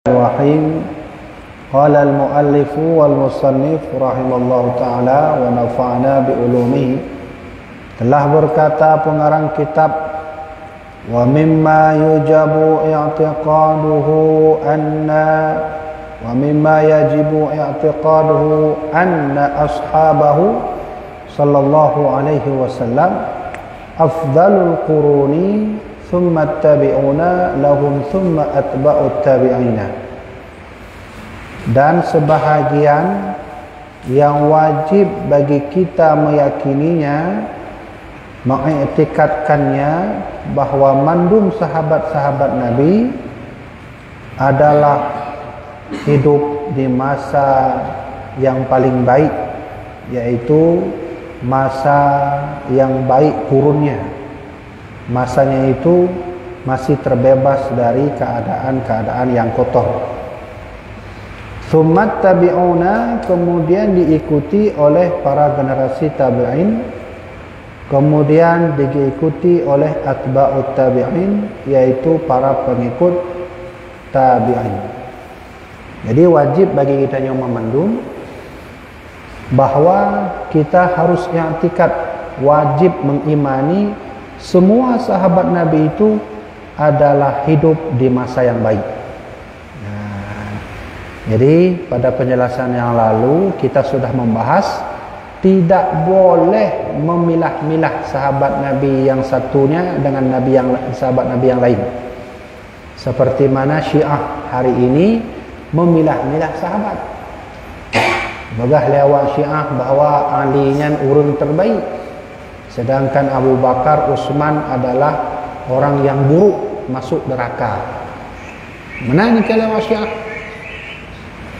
Bismillahirrahmanirrahim. Qala al-muallif wal musannif rahimallahu taala wa nafa'na bi ulumihi. Telah berkata pengarang kitab, wa mimma yujabu i'tiqaduhu anna wa mimma yajibu i'tiqaduhu anna ashabahu sallallahu alaihi wasallam afdalul quruni thumma tabi'una lahum thumma atba'ut tabi'ina. Dan sebahagian yang wajib bagi kita meyakininya, mengiktikadkannya, bahwa mandum sahabat-sahabat Nabi adalah hidup di masa yang paling baik, yaitu masa yang baik kurunnya. Masanya itu masih terbebas dari keadaan-keadaan yang kotor. Tsummat tabi'una, kemudian diikuti oleh para generasi tabi'in, kemudian diikuti oleh atba'ut tabi'in, yaitu para pengikut tabi'in. Jadi wajib bagi kita yang memandung bahwa kita harus i'tikad, wajib mengimani semua sahabat Nabi itu adalah hidup di masa yang baik. Nah, jadi pada penjelasan yang lalu kita sudah membahas tidak boleh memilah-milah sahabat Nabi yang satunya dengan sahabat Nabi yang lain. Seperti mana Syiah hari ini memilah-milah sahabat. Bagah lewat Syiah bahawa Ali nya urang terbaik, sedangkan Abu Bakar, Utsman adalah orang yang buruk, masuk neraka. Mana ni kalau Syiah?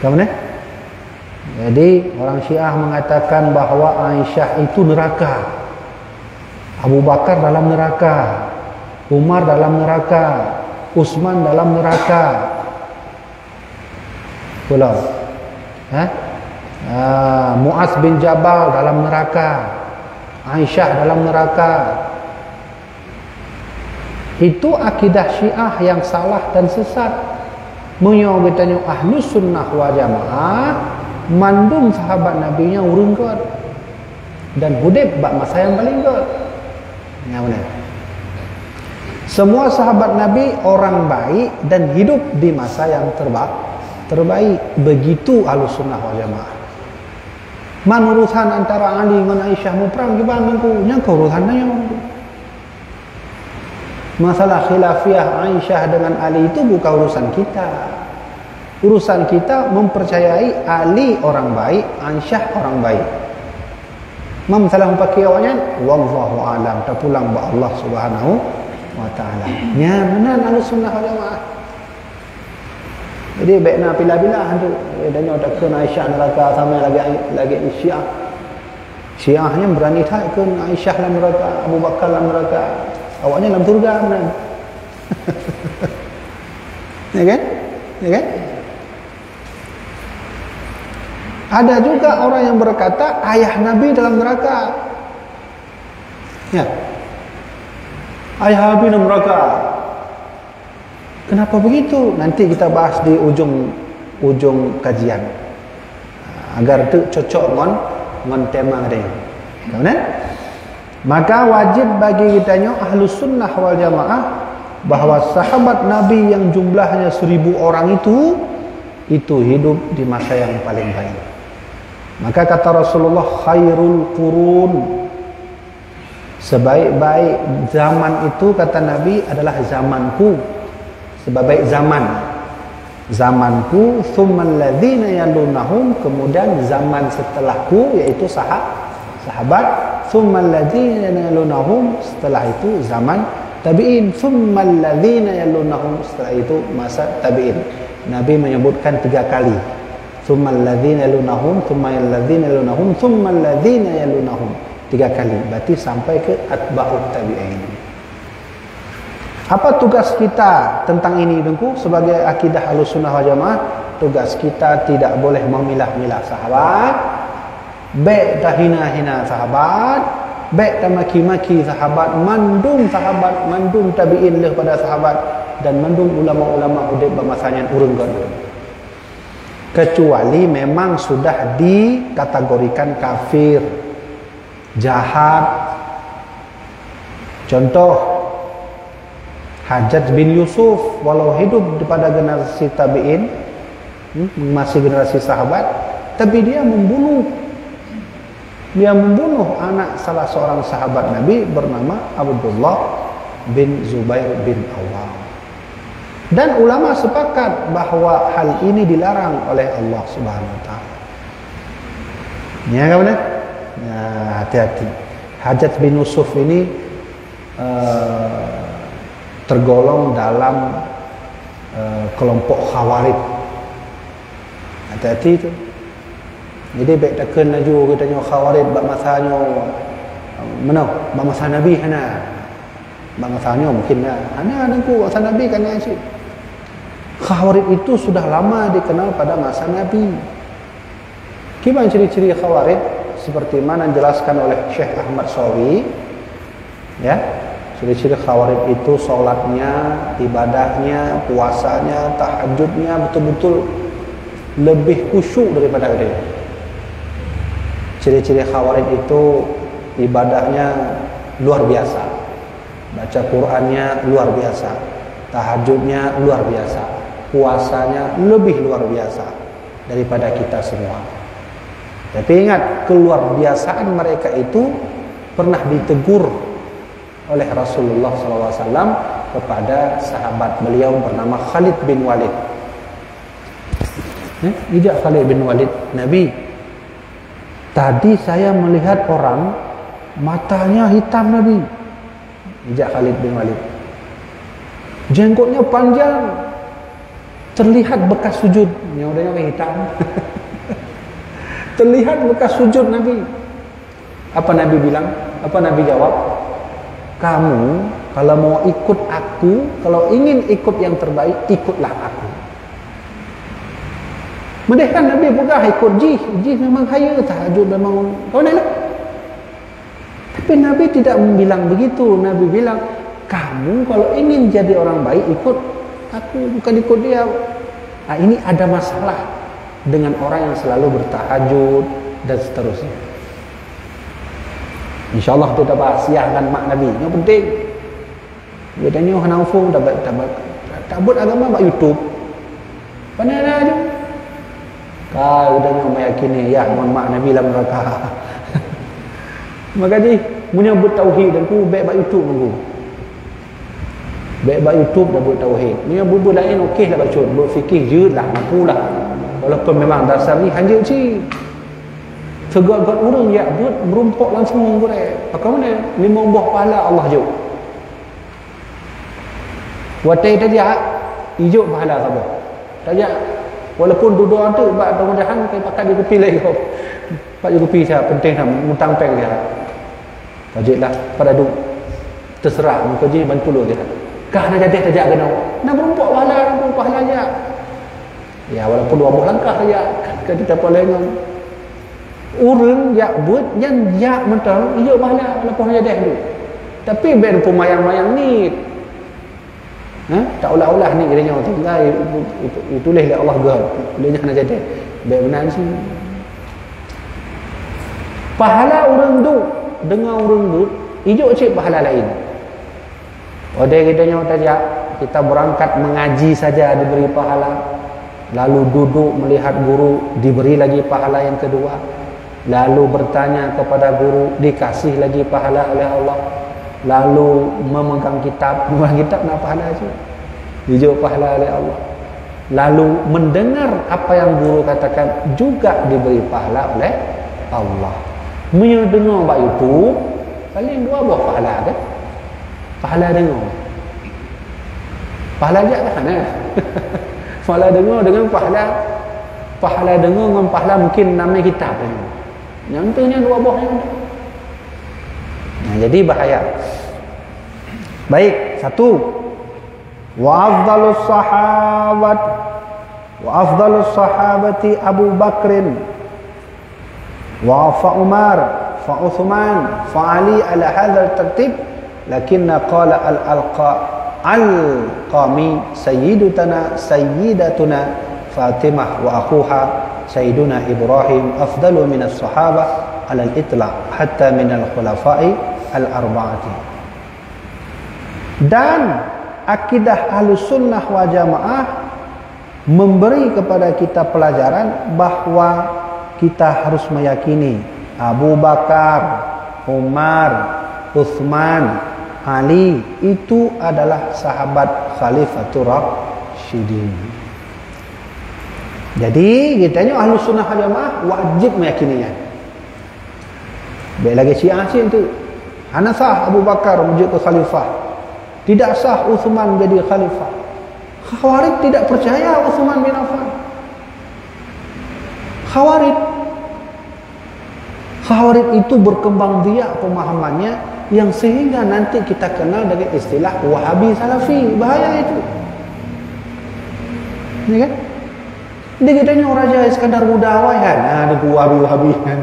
Kemana? Jadi orang Syiah mengatakan bahawa Aisyah itu neraka, Abu Bakar dalam neraka, Umar dalam neraka, Utsman dalam neraka. Pulau, Muaz bin Jabal dalam neraka, Aisyah dalam neraka. Itu akidah Syiah yang salah dan sesat. Menyo betanya Ahlus Sunnah wal Jamaah mandum sahabat Nabi nya urang kot dan hudib bak masa yang paling kot. Ya benar. Semua sahabat Nabi orang baik dan hidup di masa yang terbaik. Begitu Ahlus Sunnah wal Jamaah. Man urusan antara Ali dengan Aisyah mu perang gimana ku nyangka urusannya yang masalah khilafiyah Aisyah dengan Ali itu bukan urusan kita. Urusan kita mempercayai Ali orang baik, Aisyah orang baik. Masalah pakai awalnya wallahu alam, tak pulang ba Allah Subhanahu wa taala. Nya benar Ahlus Sunnah wal Jamaah. Jadi baiknya bila-bila tu dan ada ke Aisyah neraka sama lagi Syiah. Syiahnya berani tak ke Aisyah dalam neraka, Abu Bakar dalam neraka. Awaknya dalam surga benar. Ya kan? Ya kan? Ada juga orang yang berkata ayah Nabi dalam neraka. Ya. Ayah Nabi dalam neraka. Kenapa begitu? Nanti kita bahas di ujung kajian. Agar itu cocok dengan tema dia. Kemudian, maka wajib bagi kita Ahlus Sunnah wal Jamaah bahawa sahabat Nabi yang jumlahnya 1000 orang itu hidup di masa yang paling baik. Maka kata Rasulullah, khairul qurun, sebaik-baik zaman itu kata Nabi adalah zamanku. Sebaik zamanku, thummal ladzina yalunahum, kemudian zaman setelahku yaitu sahabat, thummal ladzina yalunahum, setelah itu zaman tabi'in, thummal ladzina yalunahum, setelah itu masa tabi'in. Nabi menyebutkan 3 kali. Thummal ladzina yalunahum, thummal ladzina yalunahum, thummal ladzina yalunahum. 3 kali. Berarti sampai ke atba'ut tabi'in. Apa tugas kita tentang ini dengku sebagai akidah Ahlus Sunnah wal Jamaah? Tugas kita tidak boleh memilah-milah sahabat, baik dah hina-hina sahabat, baik dah maki-maki sahabat, mandum tabi'in lah pada sahabat. dan mendung ulama-ulama udip bermasanya urun gadu. Kecuali memang sudah dikategorikan kafir, jahat. Contoh Hajjaj bin Yusuf, walau hidup pada generasi tabi'in, masih generasi sahabat, tapi dia membunuh anak salah seorang sahabat Nabi bernama Abdullah bin Zubair bin Awam. Dan ulama sepakat bahwa hal ini dilarang oleh Allah Subhanahu wa taala. Ya kan benar? Ya, hati-hati. Hajjaj bin Yusuf ini tergolong dalam kelompok Khawarij. Hati-hati tu. Jadi baik takkan laju katanya Khawarij bab masanya mana? Bab masa Nabi hana. Bab masanya mungkin hana dengku masa Nabi kan asyik. Khawarij itu sudah lama dikenal pada masa Nabi. Gimana ciri-ciri Khawarij? Seperti mana dijelaskan oleh Syekh Ahmad Sawi. Ya, ciri-ciri Khawarij itu solatnya, ibadahnya, puasanya, tahajudnya betul-betul lebih khusyuk daripada dia. Ciri-ciri Khawarij itu ibadahnya luar biasa, baca Qur'annya luar biasa, tahajudnya luar biasa, puasanya lebih luar biasa daripada kita semua. Tapi ingat, keluarbiasaan mereka itu pernah ditegur oleh Rasulullah SAW kepada sahabat beliau bernama Khalid bin Walid. Ijak Khalid bin Walid, Nabi, tadi saya melihat orang matanya hitam Nabi. Ijak Khalid bin Walid, jenggotnya panjang, terlihat bekas sujud. Yang udahnya hitam. Terlihat bekas sujud Nabi. Apa Nabi bilang? Apa Nabi jawab? Kamu kalau mau ikut aku, kalau ingin ikut yang terbaik, ikutlah aku. Mending kan Nabi bukan ikut jih memang kaya tahajud memang kau nak. Tapi Nabi tidak bilang begitu. Nabi bilang, kamu kalau ingin jadi orang baik, ikut aku, bukan ikut dia. Nah, ini ada masalah dengan orang yang selalu bertahajud dan seterusnya. InsyaAllah kita dah bahas siang kan mak Nabi. Yang penting dia tanya hanafung tak buat agama buat YouTube. Mana ada je. Kau dah meyakini ya mak Nabi dalam neraka. Maka ni punya buat tauhid dan ku baik buat YouTube nunggu. Baik buat YouTube dah buat tauhid. Punya buat lain okeylah baca, buat fikir jelah mampulah. Walaupun memang dasar ni hanya uji. Segala-gala orang yang berumpuk langsung boleh. Bagaimana? 5 buah pahala Allah jauh. Watai tajak, hijau pahala apa? Tajak. Walaupun duduk tu, buat mudah-mudahan pakai dia kopi lagi kau. Pakai kopi saya penting tak mutang peng dia. Tajiklah pada duk. Terserah muka je bantu lu dia. Kah nak jadi tajak kena. Nak berumpuk pahala je. Ya walaupun 2 buah langkah saja kan kita boleh ngom. Urang yang buat yang jak mentang hijau pahala walaupun hanya dah dulu. Tapi ben pemayang-mayang ni tak ulah-ulah ni kiranya tinggal tulis oleh Allah gad. Bolehnya nak jadi. Ben benar sih. Pahala orang tu dengan orang tu hijau cik pahala lain. Ada kitanya tajak kita berangkat mengaji saja diberi pahala. Lalu duduk melihat guru diberi lagi pahala yang kedua. Lalu bertanya kepada guru dikasih lagi pahala oleh Allah. Lalu memegang kitab nak pahala je. Hijau pahala oleh Allah. Lalu mendengar apa yang guru katakan juga diberi pahala oleh Allah. Mendengar buat YouTube paling 2 buah pahala kan? Pahala dengar. Pahala je kan? Pahala dengar dengan pahala dengar dengan pahala mungkin nama kitab ni. Yang tu ni 2 buah yang ada. Nah, jadi bahaya. Baik, 1. Wa afdalus sahabati Abu Bakrin wa fa Umar fa Uthman fa Ali ala hadzal tartib lakinna qala al-qami sayyidatuna Fatimah wa akhuha sayyiduna Ibrahim afdalu minas sahabah alal itlaq hatta minal khulafa'i al-arba'ati. Dan akidah Ahlussunnah wal Jamaah memberi kepada kita pelajaran bahwa kita harus meyakini Abu Bakar, Umar, Uthman, Ali itu adalah sahabat Khalifatur Rasyidin. Jadi kitanya Ahlussunnah wal Jamaah wajib meyakininya. Baik lagi Syiah itu. Hana sah Abu Bakar menjadi khalifah. Tidak sah Uthman menjadi khalifah. Khawarij tidak percaya Uthman bin Affan. Khawarij itu berkembang biak pemahamannya yang sehingga nanti kita kenal dengan istilah Wahabi Salafi. Bahaya itu. Ya kan? Dia katanya Raja Iskandar Muda kan, ada Wahabi kan.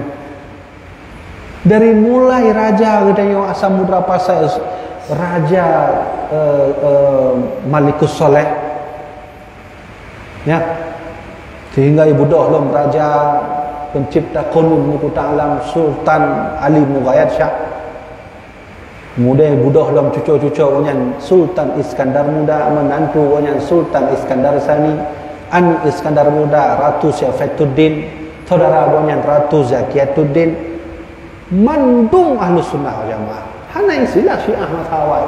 Dari mulai raja katanya Samudra Pasai, Raja Malikus Soleh, ya, sehingga Ibu Dohlom Raja pencipta Qanun Muqta Alam Sultan Ali Mughayat Shah. Kemudian Ibu Dohlom cucu-cucu wanyan Sultan Iskandar Muda, menantu wanyan Sultan Iskandar Sani, An Iskandar Muda, Ratu Syafatuddin, saudara wanyan Ratu Zakiyatuddin. Mandung Ahlussunnah wal Jamaah. Hana istilah Syiah Mathawai.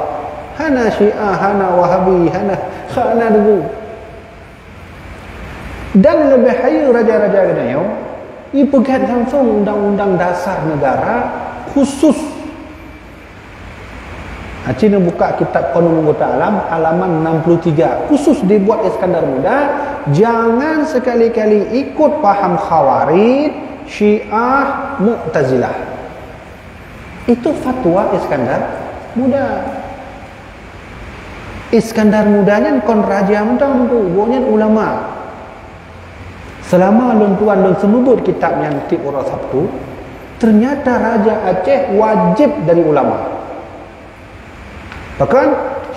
Hana Syiah, hana Wahabi, hana dulu. Dan lebih hayu raja-raja kenanya, ia pegat langsung undang-undang dasar negara khusus. Cina buka kitab Qanun Muqta Alam halaman 63. Khusus dibuat Iskandar Muda, jangan sekali-kali ikut paham Khawarij, Syiah, Mu'tazilah. Itu fatwa Iskandar Muda. Iskandar Mudanya kon raja mentang tu, bukannya ulama. Selama tuan dan semebut kitab yang Tiqra Sabtu, ternyata Raja Aceh wajib dari ulama. Bahkan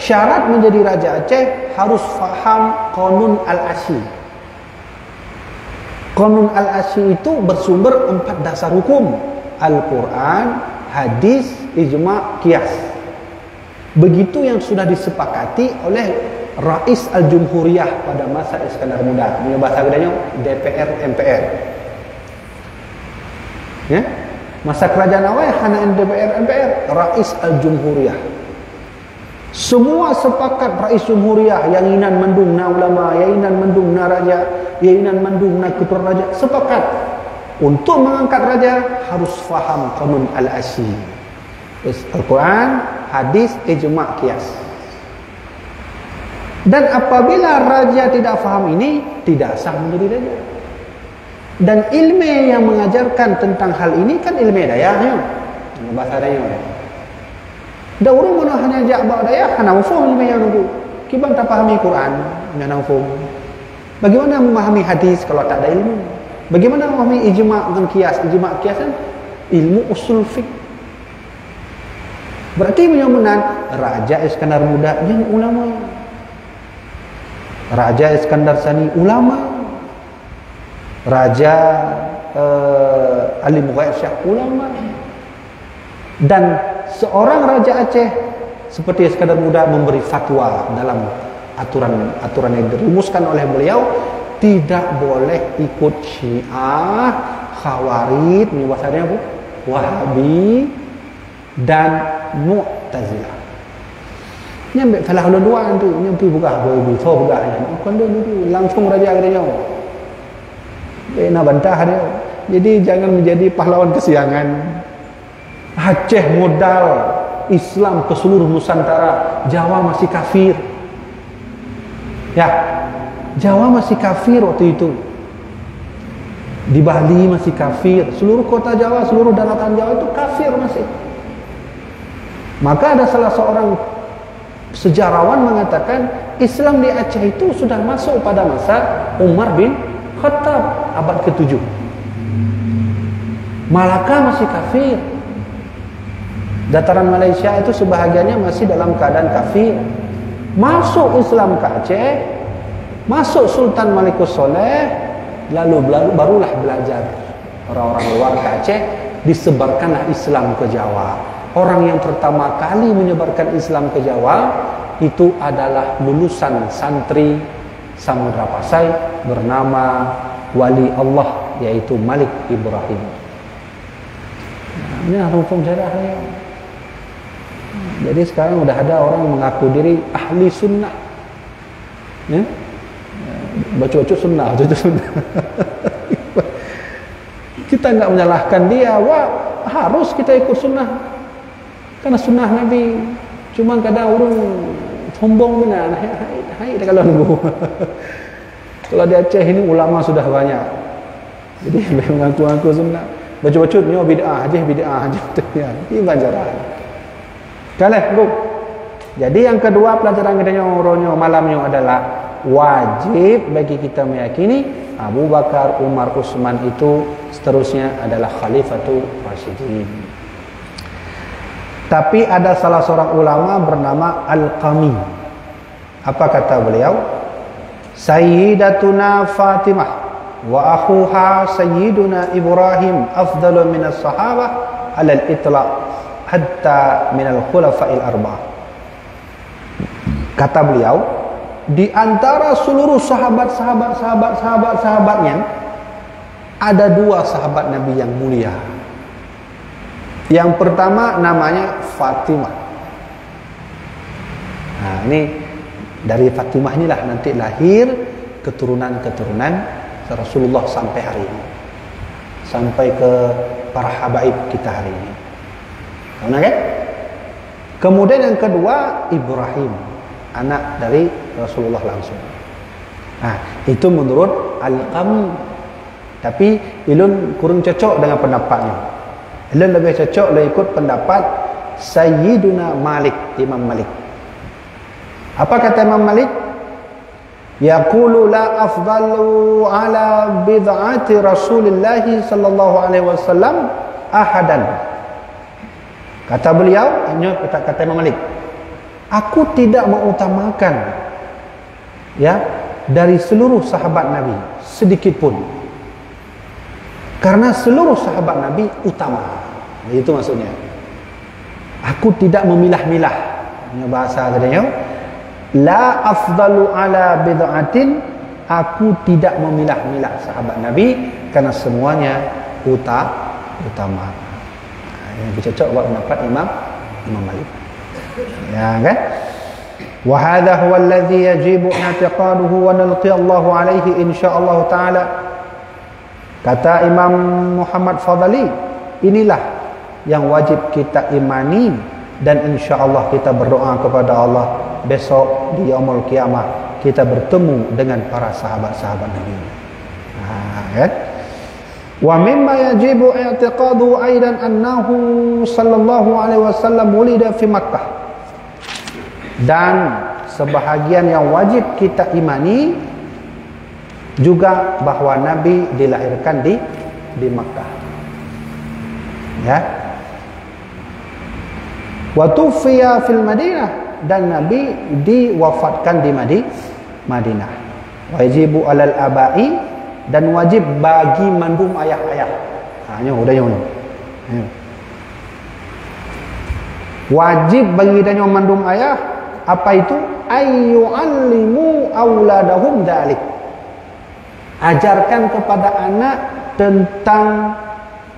syarat menjadi Raja Aceh harus faham Qanun Al-Asy. Qanun Al-Asy itu bersumber 4 dasar hukum: Al-Quran, hadis, ijma', qiyas. Begitu yang sudah disepakati oleh Rais Al-Jumhuriyah pada masa Iskandar Muda. Ini bahasa gedanya DPR MPR. Ya? Masa kerajaan awal hanya DPR MPR, Rais Al-Jumhuriyah. Semua sepakat Rais Jumhuriyah yang inan mendung na ulama, yang inan mendung na raja, yang inan mendung na ketua raja, sepakat. Untuk mengangkat raja harus faham Qanun Al-Asy. Al-Quran, hadis, ijma', qiyas. Dan apabila raja tidak faham ini, tidak sah menjadi raja. Dan ilmu yang mengajarkan tentang hal ini kan ilmu dayahnya. Bahasa dayah. Dah orang mana hanya jak bawa dayah, hanya mufum ilmu yang itu. Kiban tak fahami Quran, hanya mufum. Bagaimana memahami hadis kalau tak ada ilmu? Bagaimana memahami ijma' dan qiyas? Ijma' qiyas kan ilmu usul fiqh. Berarti menyamakan Raja Iskandar Muda yang ulama. Raja Iskandar Sani ulama. Raja Ali Mughayat Shah ulama. Dan seorang Raja Aceh seperti Iskandar Muda memberi fatwa dalam aturan yang dirumuskan oleh beliau, tidak boleh ikut Syiah, Khawarij, ini bahasanya apa? Wahabi dan Mu'tazilah. Nyampe salah dua tu, nyampe buka boleh so buka nya. Bukan tu langsung raja katanya. Nak bantah dia. Jadi jangan menjadi pahlawan kesiangan. Aceh modal Islam ke seluruh Nusantara, Jawa masih kafir. Ya, Jawa masih kafir waktu itu. Di Bali masih kafir. Seluruh kota Jawa, seluruh daratan Jawa itu kafir masih. Maka ada salah seorang sejarawan mengatakan Islam di Aceh itu sudah masuk pada masa Umar bin Khattab abad ke-7. Malaka masih kafir. Dataran Malaysia itu sebahagiannya masih dalam keadaan kafir. Masuk Islam ke Aceh, masuk Sultan Malikus Soleh, lalu barulah belajar orang-orang luar ke Aceh, disebarkanlah Islam ke Jawa. Orang yang pertama kali menyebarkan Islam ke Jawa itu adalah lulusan santri Samudra Pasai bernama wali Allah, yaitu Malik Ibrahim. Ini hukum syariah ya. Jadi sekarang udah ada orang mengaku diri ahli sunnah, ya? Baca-baca sunnah, Kita nggak menyalahkan dia. Wah, harus kita ikut sunnah karena sunnah Nabi. Cuma kadang orang sombong benar. Hai kalau nunggu. Kalau di Aceh ini ulama sudah banyak, jadi mengaku-ngaku sunnah. Baca-baca nyo bid'ah aja. Ini banjaran. Kalah, Bu. Jadi yang kedua pelajaran kita nyo malamnya adalah wajib bagi kita meyakini Abu Bakar, Umar, Utsman itu seterusnya adalah Khalifatul Rasyidin. Tapi ada salah seorang ulama bernama Al-Qami. Apa kata beliau? Sayyidatuna Fatimah wa akhuha Sayyiduna Ibrahim afdalu minas sahabah alal itlaq hatta minal khulafa'il arba'ah. Kata beliau, di antara seluruh sahabatnya ada dua sahabat Nabi yang mulia. Yang pertama namanya Fatimah. Nah, ini dari Fatimah inilah nanti lahir keturunan-keturunan Rasulullah sampai hari ini, sampai ke para habaib kita hari ini. Benar kan? Kemudian yang kedua Ibrahim, anak dari Rasulullah langsung. Nah, itu menurut Al-Qami. Tapi Ilun kurang cocok dengan pendapatnya. Ilun lebih cocok ikut pendapat Sayyiduna Malik, Imam Malik. Apa kata Imam Malik? Yaqulu la afdalu ala bid'ati Rasulillah sallallahu alaihi wasallam ahadan. Kata beliau, kata Imam Malik, aku tidak mengutamakan dari seluruh sahabat Nabi sedikit pun. Karena seluruh sahabat Nabi utama. Itu maksudnya. Aku tidak memilah-milah. Ini bahasa tadinya. La afdalu ala bid'atin, aku tidak memilah-milah sahabat Nabi karena semuanya utama. Yang cocok buat pendapat Imam Malik. Ya kan? Wa hadha huwa alladhi yajibu i'tiqaduhu wa nalqi Allah alaihi insyaallah taala. Kata Imam Muhammad Fadali, inilah yang wajib kita imani dan insyaallah kita berdoa kepada Allah besok di yaumul qiyamah kita bertemu dengan para sahabat-sahabat Nabi. Kan? Wa mimma yajibu i'tiqadu aidan annahu sallallahu alaihi wasallam wulida fi Makkah. Dan sebahagian yang wajib kita imani juga bahwa Nabi dilahirkan di Makkah. Ya. Wa tufiya fil Madinah, dan Nabi diwafatkan di Madinah. Wajibu alal abai, dan wajib bagi mandum ayah-ayah. Udah. Wajib bagi dan mandum ayah, apa itu? Ayyu'allimu auladahum dalik. Ajarkan kepada anak tentang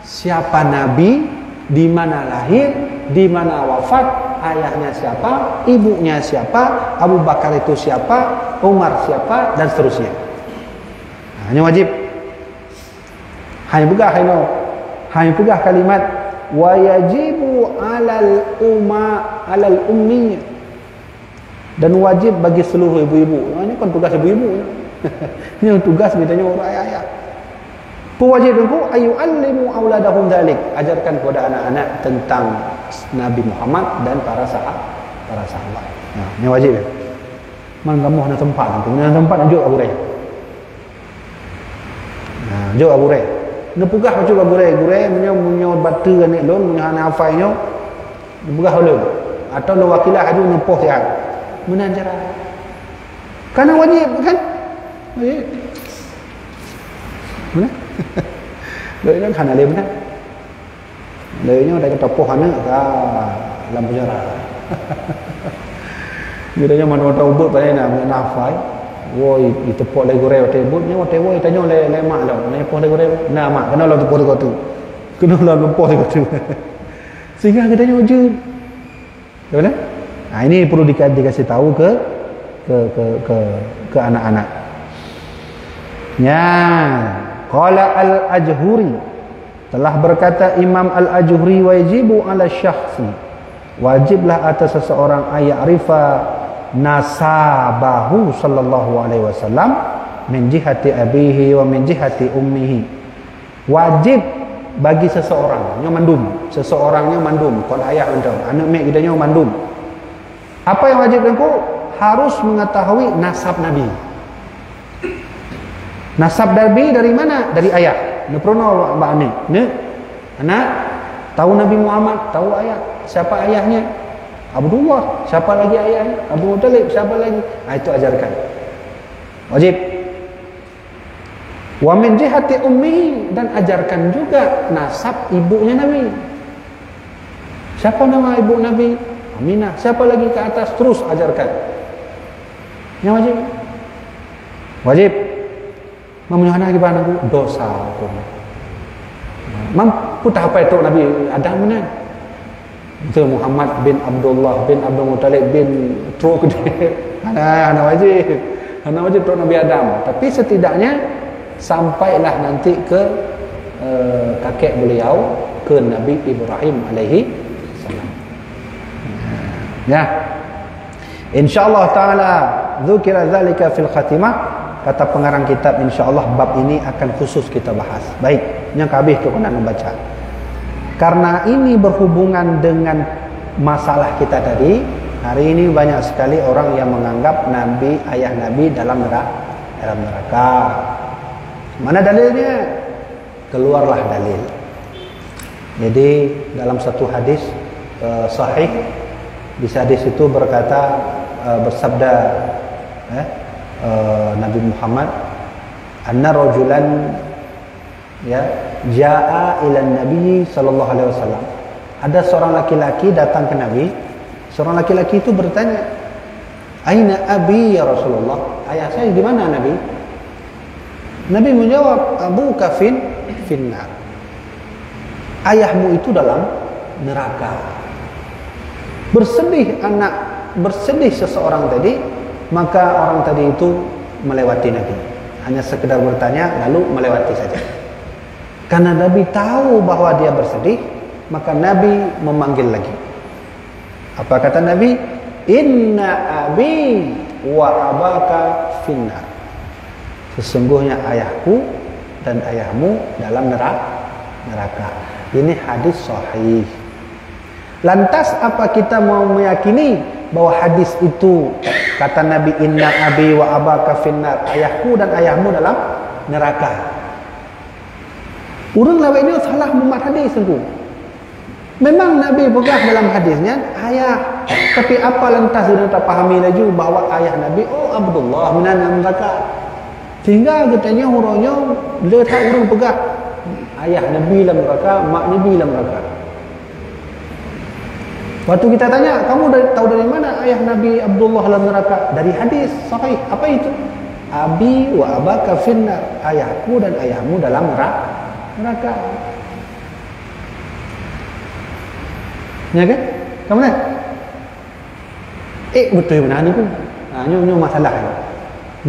siapa Nabi, di mana lahir, di mana wafat, ayahnya siapa, ibunya siapa, Abu Bakar itu siapa, Umar siapa, dan seterusnya. Ini wajib. Hanya pegah kalimat wa yajibu alal ummi, dan wajib bagi seluruh ibu-ibu. Ini kan tugas ibu-ibu. Ini tugas bedanya orang ayah-ayah. Pewajibku ayyu'allimu auladahum dalik, ajarkan kepada anak-anak tentang Nabi Muhammad dan para sahabat. Nah, ini wajib ya. Man kamu ada tempat, jauh Abu Ray. Nah, jauh Abu Ray. Nepugah macam Abu Ray, menyo batu kan lon, menyo hana afainya. Nepugah ulun. Atau lo wakilah adu nepoh ya. menanjarai. Karena wajib kan? Wajib. Mana? Lợi nó khả năng lên đó. Lợi nó đây có tập pohon ka làm penjara. Dia mana tahu buat pada nak nafai. Woi ditepuk lagi goreng tebut nya woi tanya le mak dah. Ni poh lagi goreng. Nah mak kena lah tepuk tu. Kena lah lupa tu. Sehingga kita tanya je. Betul? Nah ini perlu dikasih tahu ke anak-anak. Ya, qala al-Ajhuri, telah berkata Imam al-Ajhuri, wajibu ala syakhsi, wajiblah atas seseorang aya'rifa nasabahu sallallahu alaihi wasallam min jihati abihi wa min jihati ummihi. Wajib bagi seseorangnya mandum kalau ayah anda anak mek kita nya mandum. Apa yang wajib engkau? Harus mengetahui nasab Nabi. Nasab Nabi dari mana? Dari ayah. Ne prono mbak ni. Ne anak tahu Nabi Muhammad, tahu ayah. Siapa ayahnya? Abdullah. Siapa lagi ayahnya? Abu Talib. Siapa lagi? Itu ajarkan. Wajib. Wa min jihati ummi, dan ajarkan juga nasab ibunya Nabi. Siapa nama ibu Nabi? Aminah. Siapa lagi ke atas? Terus ajarkan. Yang wajib. Wajib. Memenuhi lagi anakku dosa hukum. Mampu tak apa itu Nabi Adam mana? Itu Muhammad bin Abdullah bin Abdul Muttalib bin Truk dia. Anak wajib. Anak wajib untuk Nabi Adam. Tapi setidaknya sampailah nanti ke kakek beliau, ke Nabi Ibrahim alaihi salam. Ya. Insyaallah taala dzukira zalika fil khatimah. Kata pengarang kitab, insyaallah bab ini akan khusus kita bahas. Baik, yang habis tu kena membaca. Karena ini berhubungan dengan masalah kita tadi. Hari ini banyak sekali orang yang menganggap Nabi, ayah Nabi dalam neraka. Mana dalilnya? Keluarlah dalil. Jadi dalam satu hadis sahih, di hadis itu berkata, bersabda Nabi Muhammad, anna rajulan ya jaa ila Nabi sallallahu alaihi wasallam. Ada seorang laki-laki datang ke Nabi. Seorang laki-laki itu bertanya, aina abi ya Rasulullah? Ayah saya di mana Nabi? Nabi menjawab, abuka finnar. Ayahmu itu dalam neraka. Bersedih seseorang tadi. Maka orang tadi itu melewati Nabi. Hanya sekedar bertanya lalu melewati saja. Karena Nabi tahu bahwa dia bersedih, maka Nabi memanggil lagi. Apa kata Nabi? Inna abi wa abaka finnar. Sesungguhnya ayahku dan ayahmu dalam neraka. Ini hadis sahih. Lantas apa kita mau meyakini bahwa hadis itu kata Nabi inna abi wa abaka finnar, ayahku dan ayahmu dalam neraka? Urang lawan ini salah memat hadis sungguh. Memang Nabi pegang dalam hadisnya ayah, tapi apa lantas sudah tak pahami lagi bahwa ayah Nabi Abdullah minan neraka. Sehingga katanya hurufnya letak urang pegang ayah Nabi dalam neraka, mak Nabi dalam neraka. Waktu kita tanya, kamu tahu dari mana ayah Nabi Abdullah dalam neraka? Dari hadis sahih. Apa itu? Abi wa abaka finnar. Ayahku dan ayahmu dalam neraka. Ya kan? Kamu lihat? Betul benar ni pun. Nyo masalah ni.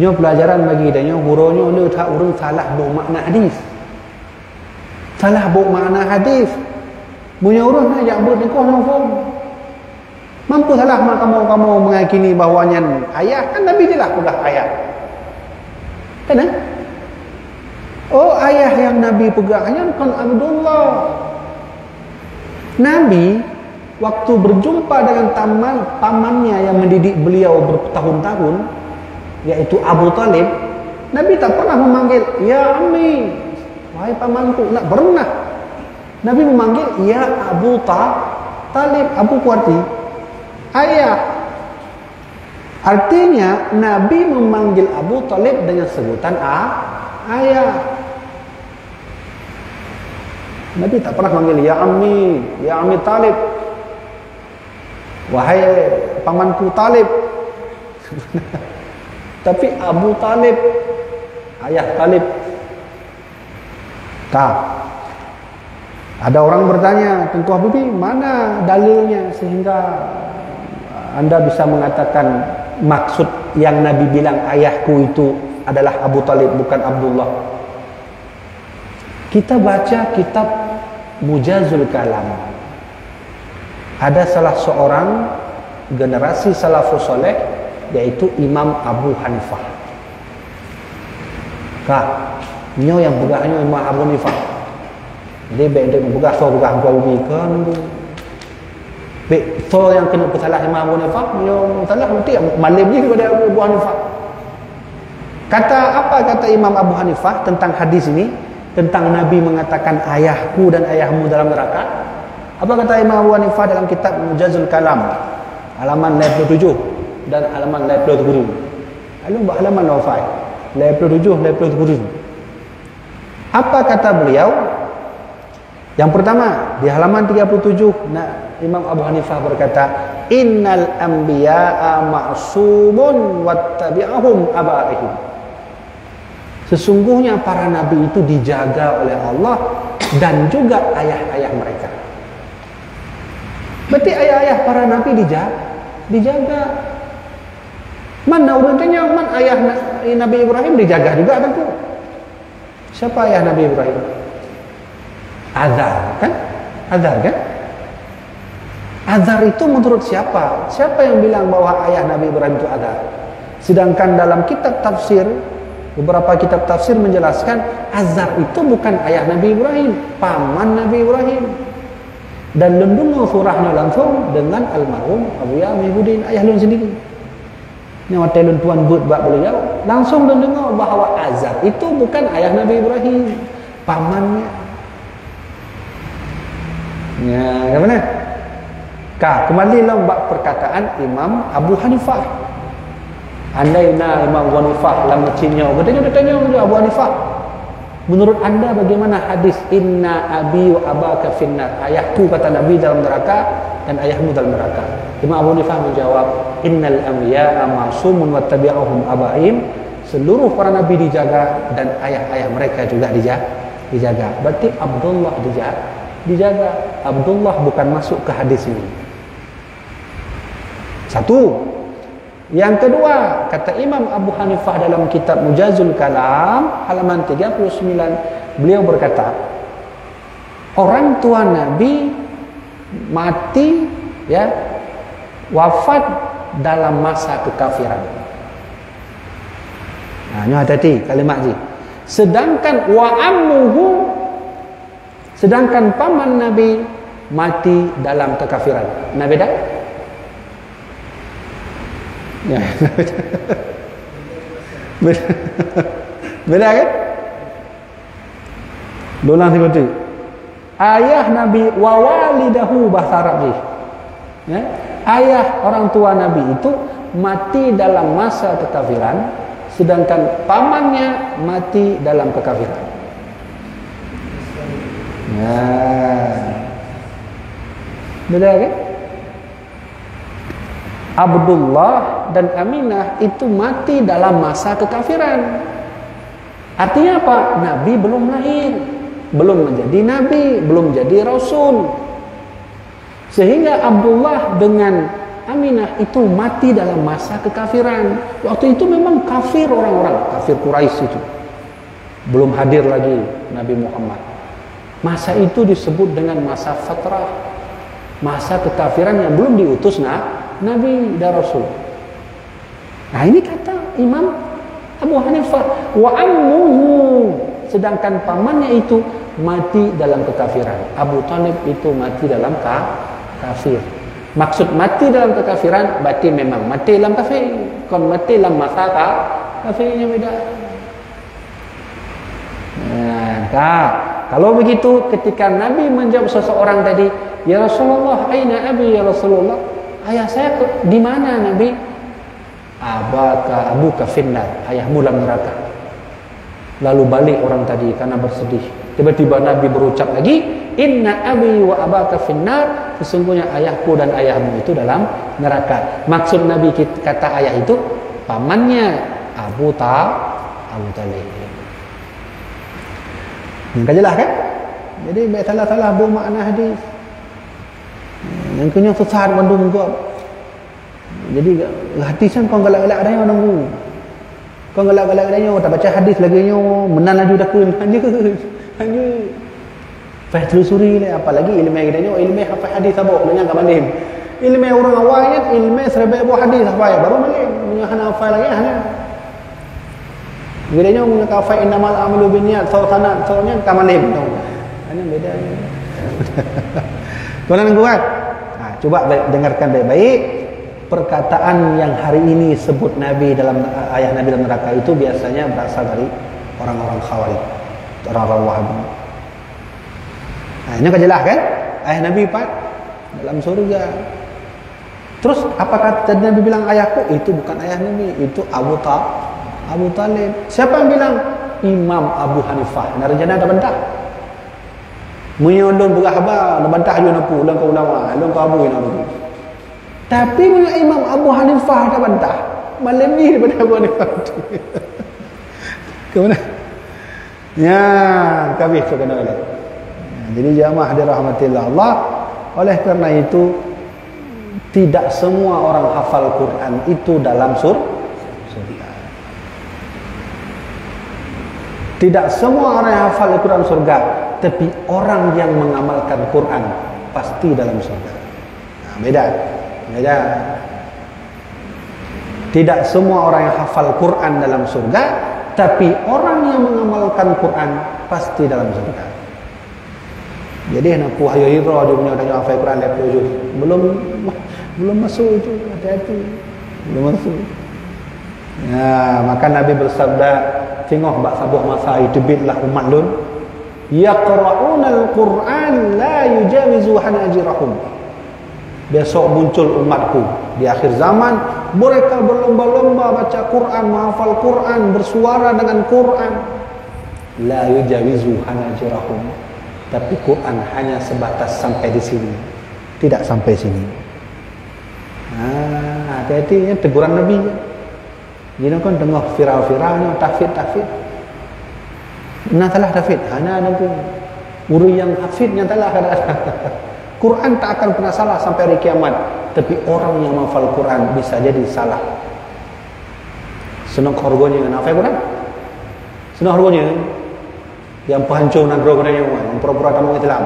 Nyo pelajaran bagi dia, nyo gurunya le tak urang salah bawa makna hadis. Salah bawa makna hadis. Punya urang nak jak buat ni kau faham. Mampu salah kamu meyakini bahawanya ayah kan Nabi jelas pegang ayah. Kan? Ayah yang Nabi pegangnya bukan Abdullah. Nabi waktu berjumpa dengan pamannya yang mendidik beliau bertahun-tahun, yaitu Abu Talib, Nabi tak pernah memanggil ya Ammi, wahai pamanku. Tak pernah. Nabi memanggil ya Abu Talib, Abu Kuarti, ayah. Artinya Nabi memanggil Abu Talib dengan sebutan ayah. Nabi tak pernah manggil ya Ammi Talib, wahai pamanku Talib. Tapi Abu Talib, ayah Talib. Tak. Ada orang bertanya, tentu Habibie, mana dalilnya sehingga Anda bisa mengatakan maksud yang Nabi bilang ayahku itu adalah Abu Talib, bukan Abdullah. Kita baca kitab Mujazul Kalam. Ada salah seorang generasi salafus soleh, yaitu Imam Abu Hanifah. Kak, nyo yang pegahnya Imam Abu Hanifah. Jadi baik dia pegah so pegah gua umi kan. Baik so yang kena bersalah Imam Abu Hanifah, nyo salah nanti malim ni kepada Abu Hanifah. Kata Imam Abu Hanifah tentang hadis ini, tentang Nabi mengatakan ayahku dan ayahmu dalam neraka? Apa kata Imam Abu Hanifah dalam kitab Mujazul Kalam, halaman 27 dan halaman 27? Halaman 27, 27. Apa kata beliau? Yang pertama, di halaman 37, Imam Abu Hanifah berkata, innal anbiya'a ma'sumun wattabi'ahum aba'ihim. Sesungguhnya para nabi itu dijaga oleh Allah dan juga ayah-ayah mereka. Berarti ayah-ayah para nabi dijaga. Mana orang tanya, man ayah Nabi Ibrahim dijaga juga tentu. Siapa ayah Nabi Ibrahim? Azar kan? Azar itu menurut siapa? Siapa yang bilang bahwa ayah Nabi Ibrahim itu Azar? Sedangkan dalam kitab tafsir, beberapa kitab tafsir menjelaskan Azar itu bukan ayah Nabi Ibrahim, paman Nabi Ibrahim. Dan lendungan surahnya langsung dengan almarhum Abu Yahudin, ayah lun sendiri. Ni waktu lun tuan buat beliau langsung dengar bahawa Azar itu bukan ayah Nabi Ibrahim, pamannya. Ya, mana? Kembali lembak perkataan Imam Abu Hanifah. Andai Imam Abu Hanifah lama cinya, dia tanya Abu Hanifah, menurut anda bagaimana hadis inna abi wa abaka finnar, ayahku kata Nabi dalam neraka dan ayahmu dalam neraka? Imam Abu Hanifah menjawab, innal anbiya'a ma'sumun wattabi'ahum aba'im. Seluruh para nabi dijaga dan ayah-ayah mereka juga dijaga. Berarti Abdullah dijaga. Abdullah bukan masuk ke hadis ini. Satu. Yang kedua, kata Imam Abu Hanifah dalam kitab Mujazul Kalam halaman 39, beliau berkata, orang tua Nabi mati, ya, wafat dalam masa kekafiran. Nah, ini hati-hati kalimat ni. Sedangkan wa ammuhu, sedangkan paman Nabi mati dalam kekafiran. Nah, beda? Ya. Beda kan? Dolang seperti ayah Nabi wa walidahu, bahasa Arab ni. Ya? Ayah orang tua Nabi itu mati dalam masa kekafiran, sedangkan pamannya mati dalam kekafiran. Ya. Beda kan? Abdullah dan Aminah itu mati dalam masa kekafiran. Artinya apa? Nabi belum lahir, belum menjadi nabi, belum jadi rasul. Sehingga Abdullah dengan Aminah itu mati dalam masa kekafiran. Waktu itu memang kafir orang-orang, kafir Quraisy itu. Belum hadir lagi Nabi Muhammad. Masa itu disebut dengan masa fatrah, masa kekafiran yang belum diutus Nabi dan Rasul. Nah, ini kata Imam Abu Hanifah, wa ammuhu, sedangkan pamannya itu mati dalam kekafiran. Abu Talib itu mati dalam kafir. Maksud mati dalam kekafiran berarti memang mati dalam kafir. Kon mati dalam masa kafirnya beda. Nah, kalau begitu ketika Nabi menjawab seseorang tadi, ya Rasulullah, aina abi ya Rasulullah? Ayah saya di mana Nabi? abuka finnar, ayahmu dalam neraka. Lalu balik orang tadi karena bersedih. Tiba-tiba Nabi berucap lagi, inna abi wa abaka finnar, sesungguhnya ayahku dan ayahmu itu dalam neraka. Maksud Nabi kata ayah itu pamannya Abu Talib. Yang jelas kan? Jadi baik salah-salah bermakna hadis. Yang kena sesat bandung kau. Jadi hadis kan kau galak-galak dia nunggu. Kau galak-galak dia tak baca hadis lagi nya menan laju dah kun hanya faham telusuri ni, apalagi ilmu yang dia ilmu hafal hadis abok dengan kat malim. Ilmu orang awalnya ilmu serba buah hadis hafal baru malim. Punya hana hafal lagi hana. Bedanya punya hafal innamal a'malu binniyat, sanad soalnya kat malim tu. Ini bedanya. Tuan-tuan kuat. Coba dengarkan baik-baik. Perkataan yang hari ini sebut Nabi dalam ayah Nabi dalam neraka itu biasanya berasal dari orang-orang Khawarij, orang-orang Wahabi. Ini kan jelas kan? Ayah Nabi Pak dalam surga. Terus apa kata Nabi bilang ayahku? Itu bukan ayah Nabi, itu Abu Talib. Siapa yang bilang? Imam Abu Hanifah. Narjana ada bantah. Menyondon berahaba, ada bantah juga nak pulang ke ulama, lalu ke Abu Hanifah. Tapi punya Imam Abu Hanifah ada bantah. Malam ni daripada Abu Hanifah. Ke mana? Ya, kami tu kena oleh. Jadi jamaah dirahmatillah Allah. Oleh kerana itu tidak semua orang hafal Quran itu dalam surga. Tidak semua orang yang hafal Quran surga, tapi orang yang mengamalkan Quran pasti dalam surga. Beda. Tidak semua orang yang hafal Quran dalam surga, tapi orang yang mengamalkan Quran pasti dalam surga. Jadi nak puah yo hira dia punya tanya hafal Quran lepas tu. Belum masuk itu, hati-hati. Belum masuk. Ya, maka Nabi bersabda, tengok bak sabuh masa itu bitlah umat lun yaqra'unal Quran la yujawizu hanajirahum. Besok muncul umatku di akhir zaman, mereka berlomba-lomba baca Quran, menghafal Quran, bersuara dengan Quran. La yujawizu hanajirahum. Tapi Quran hanya sebatas sampai di sini, tidak sampai sini. Hati-hati ya, teguran Nabi. Jadi kan tengah viral-viralnya tahfidz. Nah salah tahfidz, hanya ada pun guru yang hafidnya salah ada. Quran tak akan pernah salah sampai hari kiamat, tapi orang yang menghafal Quran bisa jadi salah. Senang harganya dengan hafal Quran. Senang harganya yang penghancur negara yang pura-pura tamu Islam.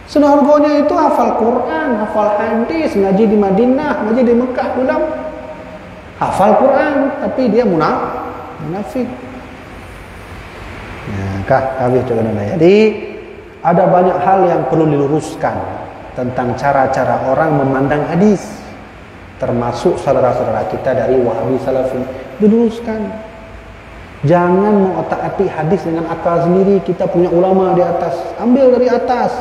Senang harganya itu hafal Quran, hafal hadis, ngaji di Madinah, ngaji di Mekah ulang. Hafal Quran tapi dia munafik. Nah, habis tu kena. Jadi ada banyak hal yang perlu diluruskan tentang cara-cara orang memandang hadis, termasuk saudara-saudara kita dari Wahabi Salafi. Diluruskan. Jangan mengotak-atik hadis dengan akal sendiri. Kita punya ulama di atas, ambil dari atas.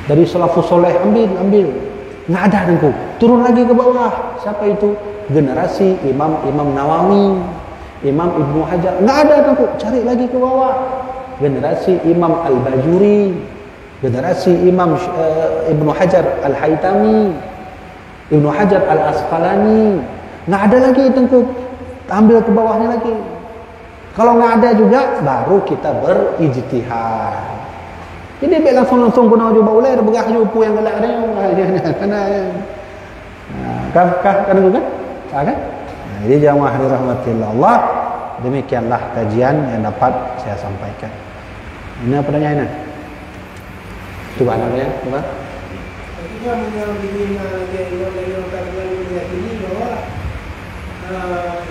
Dari salafus soleh ambil. Nggak ada tengku. Turun lagi ke bawah. Siapa itu? Generasi Imam Nawawi, Imam Ibnu Hajar. Nggak ada tengku. Cari lagi ke bawah. Generasi Imam Al-Bajuri, generasi Imam Ibnu Hajar Al-Haytami, Ibnu Hajar Al-Asqalani. Nggak ada lagi tengku. Ambil ke bawahnya lagi. Kalau nggak ada juga, baru kita berijtihad. Jadi baik langsung guna juga ulai ada berah jupu yang galak ada. Kan juga kan? Jadi jamaah dirahmatillah Allah, demikianlah kajian yang dapat saya sampaikan. Ini apa pertanyaan? Coba namanya, coba. Ketika mengambil ini bahwa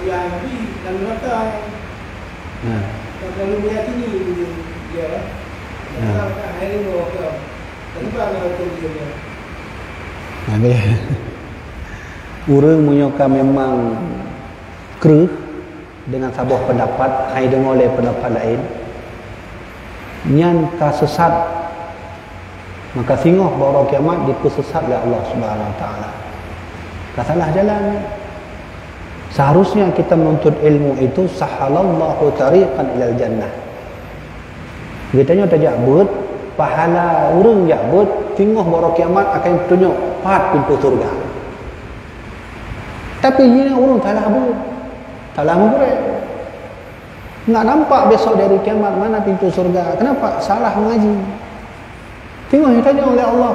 ya Nabi dan mereka kalau meyakini dia hari ini kenapa mereka dia Urang menyoka memang keruh dengan sebuah pendapat hai dengar oleh pendapat lain nyan ka sesat, maka singoh bahawa kiamat dipesesat oleh Allah Subhanahu Wa Taala. Dah salah jalan. Seharusnya kita menuntut ilmu itu sahalallahu tariqan ilal jannah. Kitanya tak jabut, pahala urang jabut, tengok baru kiamat akan tunjuk 4 pintu surga. Tapi ini urang tak labut. Tak lama kurang. Enggak nampak besok dari kiamat mana pintu surga. Kenapa? Salah mengaji. Tengok ditanya oleh Allah.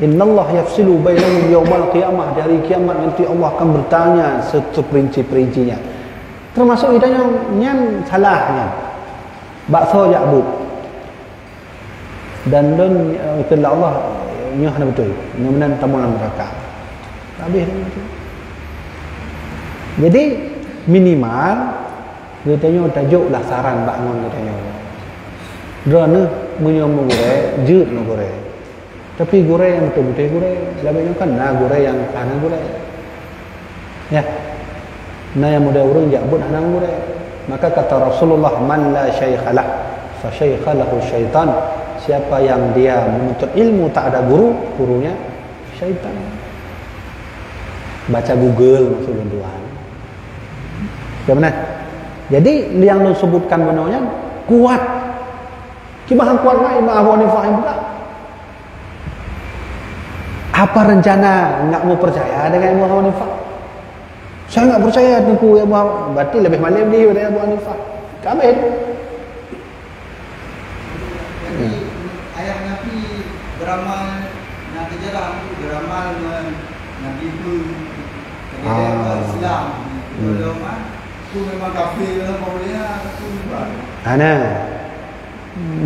Innallah yafsilu bainahum yaumal qiyamah, dari kiamat nanti Allah akan bertanya seperinci-perincinya. Termasuk ditanya nyan salahnya. Bakso yakbut. Dan don kata Allah nyah na betul. Mudah-mudahan tamu dalam neraka. Habis itu. Jadi minimal ditanya tajuklah saran bangun ditanya. Drone menyom gore, jut no gore. Tapi gore yang betul-betul gore, labanya kan nah gore yang panas gore. Ya. Nah yang muda urang jakbut anak gore. Maka kata Rasulullah, man la syaikhalah fa syaikhalahu syaitan. Siapa yang dia menuntut ilmu tak ada guru, gurunya syaitan. Baca Google maksudnya Tuhan. Bagaimana? Jadi yang disebutkan benarnya kuat. Kibahan kuat mah Imam Abu Hanifah pula. Apa rencana enggak mau percaya dengan Imam Abu Hanifah? Saya enggak percaya tengku Abu Hanifah. Berarti lebih malam dia daripada Abu Hanifah. Kami jadi ayat Nabi beramal Nabi jarang beramal Nabi itu Islam. Belum itu memang kafir lah boleh aku buat. Ana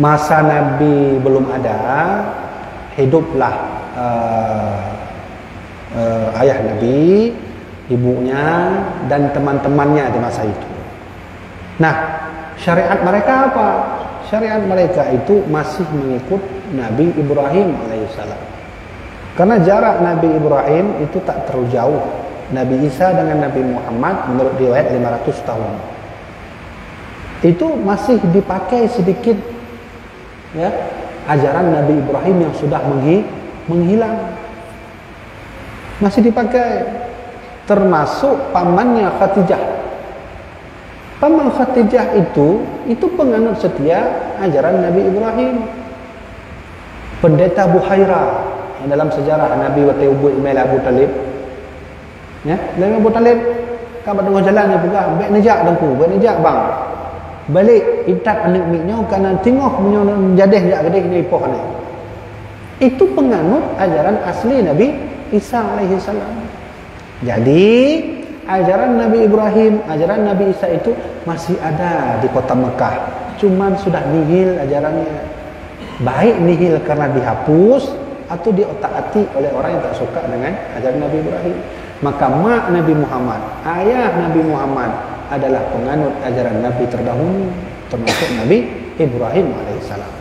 masa Nabi belum ada, hiduplah ayah Nabi, ibunya dan teman-temannya di masa itu. Nah, syariat mereka apa? Syariat mereka itu masih mengikut Nabi Ibrahim alaihissalam. Karena jarak Nabi Ibrahim itu tak terlalu jauh. Nabi Isa dengan Nabi Muhammad menurut riwayat 500 tahun. Itu masih dipakai sedikit ya ajaran Nabi Ibrahim yang sudah menghilang. Masih dipakai, termasuk pamannya Khadijah. Paman Khadijah itu penganut setia ajaran Nabi Ibrahim. Pendeta Buhaira yang dalam sejarah Nabi waktu Umayyah Abu Talib. Ya, Nabi Abu Talib kabar tengah jalan dia pegang, baik nejak dengku, baik nejak bang. Balik itat anak miknya kerana tengok punya jadeh jak gedeh ni ipoh ni. Itu penganut ajaran asli Nabi Isa alaihi salam. Jadi ajaran Nabi Ibrahim, ajaran Nabi Isa itu masih ada di kota Mekah. Cuman sudah nihil ajarannya. Baik nihil karena dihapus atau diotak-atik oleh orang yang tak suka dengan ajaran Nabi Ibrahim. Maka mak Nabi Muhammad, ayah Nabi Muhammad adalah penganut ajaran Nabi terdahulu, termasuk Nabi Ibrahim alaihissalam.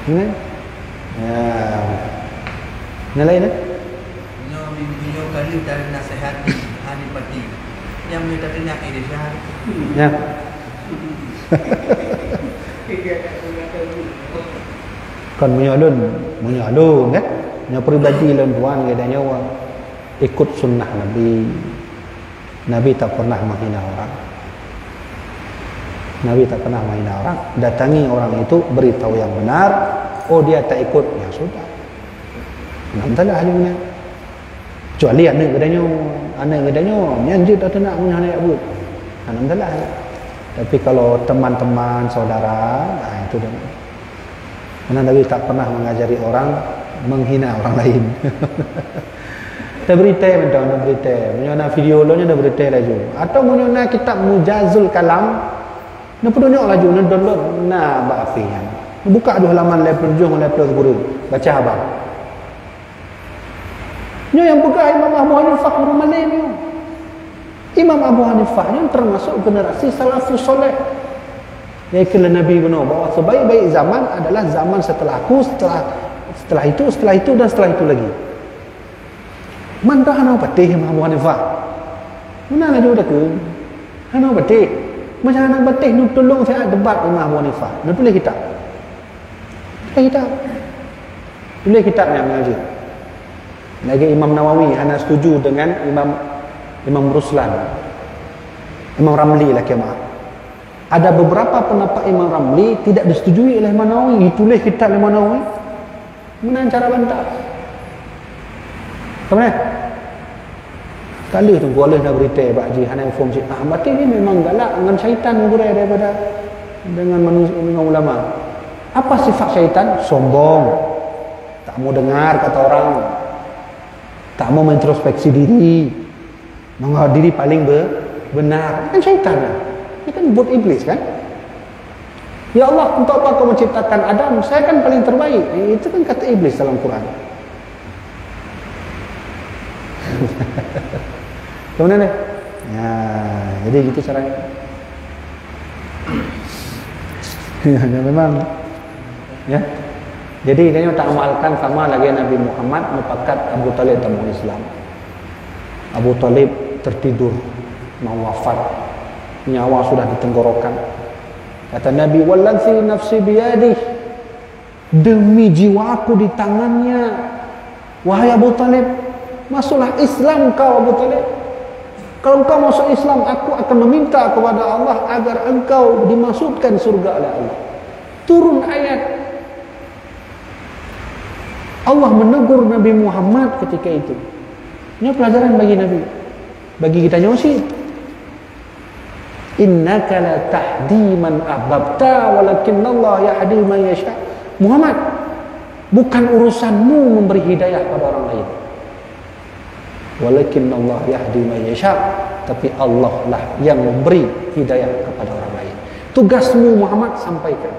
Ini, ya, ini lain. Beliau kali dari nasihat hari pagi yang minta tanya ini syahat. Ya. Kan menyalun kan? Yang pribadi lain tuan kadang orang ikut sunnah Nabi. Nabi tak pernah menghina orang. Nabi tak pernah menghina orang. Datangi orang itu, beritahu yang benar. Oh dia tak ikut, ya sudah. Alhamdulillah halimnya. Kecuali anak gedanya nyanjut atau nak punya anak abud. Alhamdulillah. Tapi kalau teman-teman, saudara, nah itu dah. Karena Nabi tak pernah mengajari orang menghina orang lain. Kita berita macam mana berita. Punya video lo nya dah berita laju. Atau punya kitab Mujazul Kalam. Nak pedunyok laju, nak download, nak baafian. Buka dua halaman level 7 level 10. Baca abang. Nya yang pegang Imam Abu Hanifah rumah lain ni. Imam Abu Hanifah ni termasuk generasi salafus soleh. Iaitu Nabi benar bahawa sebaik-baik zaman adalah zaman setelah aku, setelah itu dan setelah itu lagi. Mana hana patih Imam Abu Hanifah? Mana laju dah ke? Hana patih. Macam hana patih nu tolong saya debat Imam Abu Hanifah. Nu tulis kitab. Tulis kitab yang mengaji. Lagi Imam Nawawi hanya setuju dengan Imam Ruslan, Imam Ramli lah kiamat. Ada beberapa pendapat Imam Ramli tidak disetujui oleh Imam Nawawi. Ditulis kitab Imam Nawawi. Mana cara bantah? Kemudian kali tu gua nak berita Pak Haji hana inform cik. Berarti ni memang galak dengan syaitan murai daripada dengan manusia, dengan ulama. Apa sifat syaitan? Sombong. Tak mau dengar kata orang. Tak mau introspeksi diri. Menganggap diri paling benar. Kan syaitan lah. Ini kan buat iblis kan? Ya Allah, untuk apa kau menciptakan Adam? Saya kan paling terbaik. Itu kan kata iblis dalam Quran. Kemudian ya, jadi gitu caranya. Ya, memang ya. Jadi dia tak amalkan sama lagi Nabi Muhammad mepakat Abu Talib tamu Islam. Abu Talib tertidur mau wafat, nyawa sudah ditenggorokan. Kata Nabi, wallazi nafsi biyadih, demi jiwaku di tangannya, wahai Abu Talib, masuklah Islam kau Abu Talib. Kalau engkau masuk Islam, aku akan meminta kepada Allah agar engkau dimasukkan surga oleh Allah. Turun ayat. Allah menegur Nabi Muhammad ketika itu. Ini pelajaran bagi Nabi. Bagi kita nyosi. Innaka la tahdi man ahbabta walakinnallaha yahdi man yasha. Muhammad, bukan urusanmu memberi hidayah pada orang lain. Walakinnallaha yahdi man yasha, tapi Allah lah yang memberi hidayah kepada orang lain. Tugasmu Muhammad sampaikan.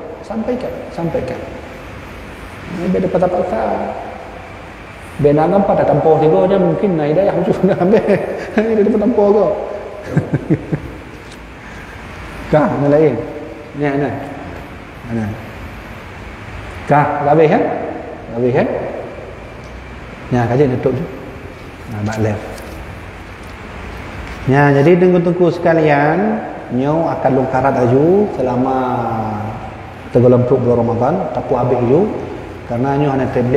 Ini beda patah-patah. Bena nampak dah tampau tiga je mungkin nak hidayah macam nak ambil. Ini dia tampau kau. Kah yang lain. Ni ana. Kah habis kan? Habis kan? Nah, kaji tutup tu. Nah, back left. Ya, jadi tengku-tengku sekalian, nyo akan lungkarat aju selama 3 bulan Ramadan, tapi habis aju karena nyo hanya tablet